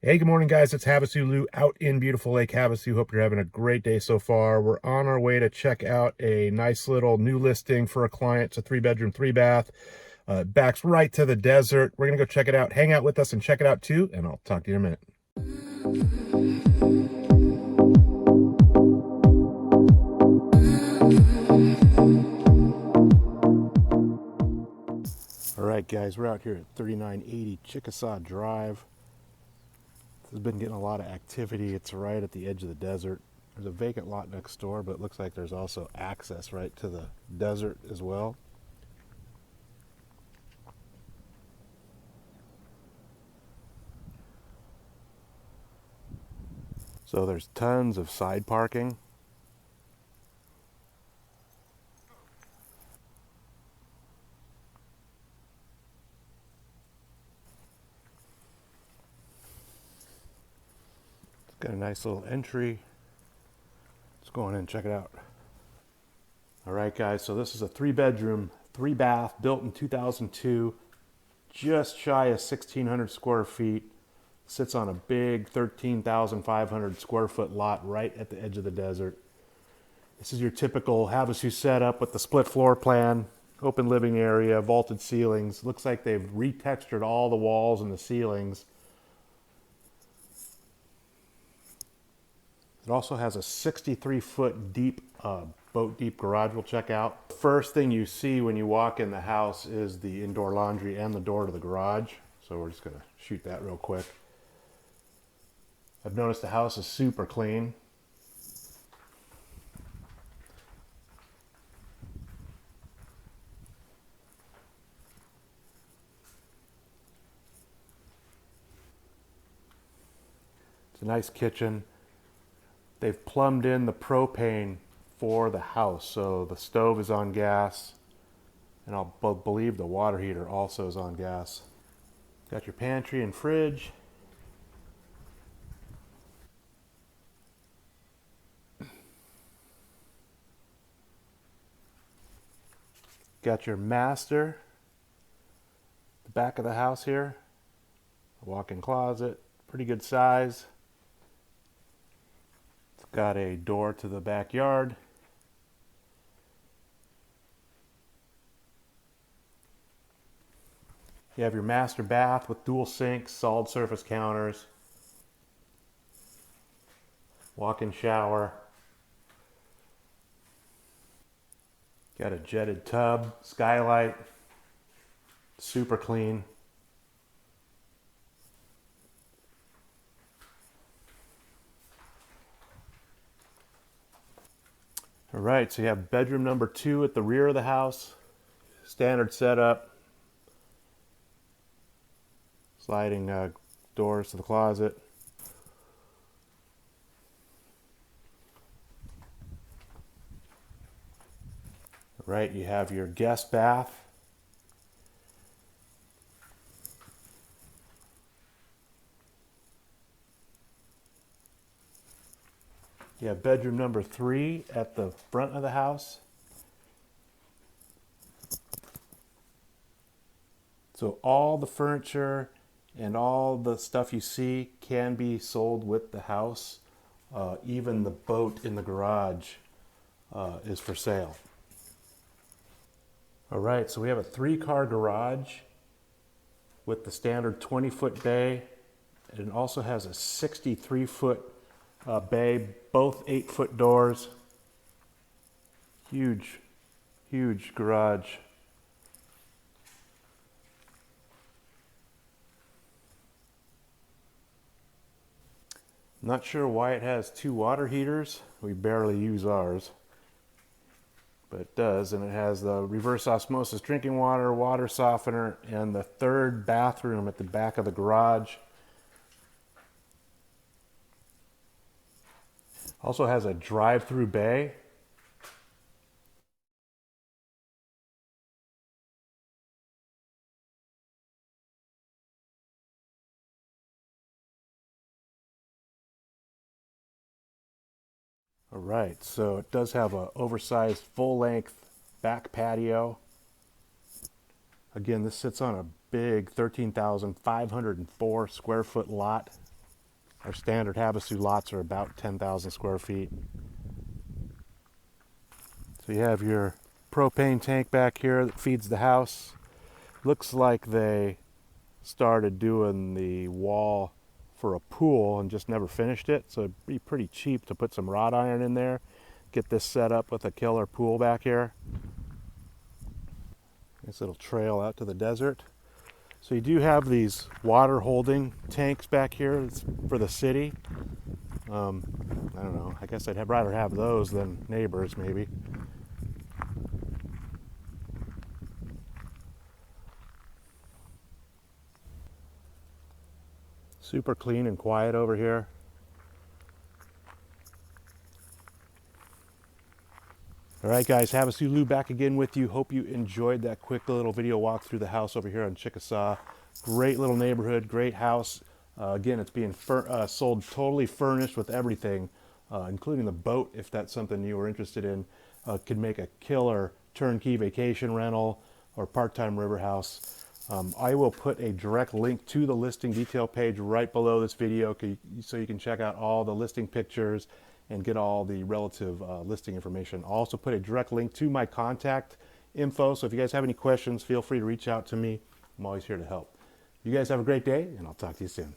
Hey, good morning, guys. It's Havasu Lou out in beautiful Lake Havasu. Hope you're having a great day so far. We're on our way to check out a nice little new listing for a client. It's a 3-bedroom, 3-bath. Backs right to the desert. We're going to go check it out. Hang out with us and check it out too, and I'll talk to you in a minute. All right, guys, we're out here at 3980 Chickasaw Drive. This has been getting a lot of activity. It's right at the edge of the desert. There's a vacant lot next door, but it looks like there's also access right to the desert as well. So there's tons of side parking. It's got a nice little entry. Let's go on in and check it out. All right, guys, so this is a 3-bedroom, 3-bath, built in 2002, just shy of 1,600 square feet. Sits on a big 13,500 square foot lot right at the edge of the desert. This is your typical Havasu setup with the split floor plan, open living area, vaulted ceilings. Looks like they've retextured all the walls and the ceilings. It also has a 63-foot deep, boat deep garage we'll check out. First thing you see when you walk in the house is the indoor laundry and the door to the garage. So we're just gonna shoot that real quick. I've noticed the house is super clean. It's a nice kitchen. They've plumbed in the propane for the house, so the stove is on gas, and I'll believe the water heater also is on gas. Got your pantry and fridge. Got your master, the back of the house here, a walk-in closet, pretty good size. It's got a door to the backyard. You have your master bath with dual sinks, solid surface counters, walk-in shower. Got a jetted tub, skylight, super clean. All right, so you have bedroom number 2 at the rear of the house. Standard setup. Sliding doors to the closet. All right, you have your guest bath. You have bedroom number 3 at the front of the house. So all the furniture and all the stuff you see can be sold with the house. Even the boat in the garage is for sale. All right, so we have a 3-car garage with the standard 20-foot bay. It also has a 63-foot bay, both 8-foot doors. Huge, huge garage. Not sure why it has 2 water heaters. We barely use ours, but it does. And it has the reverse osmosis drinking water, water softener, and the 3rd bathroom at the back of the garage. Also has a drive-through bay. All right, so it does have an oversized full-length back patio. Again, this sits on a big 13,504 square foot lot. Our standard Havasu lots are about 10,000 square feet. So you have your propane tank back here that feeds the house. Looks like they started doing the wall for a pool and just never finished it. So it'd be pretty cheap to put some wrought iron in there, get this set up with a killer pool back here. Nice little trail out to the desert. So you do have these water holding tanks back here for the city. I don't know, I guess I'd rather have those than neighbors maybe. Super clean and quiet over here. All right, guys, Havasu Lou back again with you. Hope you enjoyed that quick little video walk through the house over here on Chickasaw. Great little neighborhood, great house. Again, it's being sold totally furnished with everything, including the boat, if that's something you were interested in. Could make a killer turnkey vacation rental or part-time river house. I will put a direct link to the listing detail page right below this video so you can check out all the listing pictures and get all the relative listing information. I'll also put a direct link to my contact info, so if you guys have any questions, feel free to reach out to me. I'm always here to help. You guys have a great day, and I'll talk to you soon.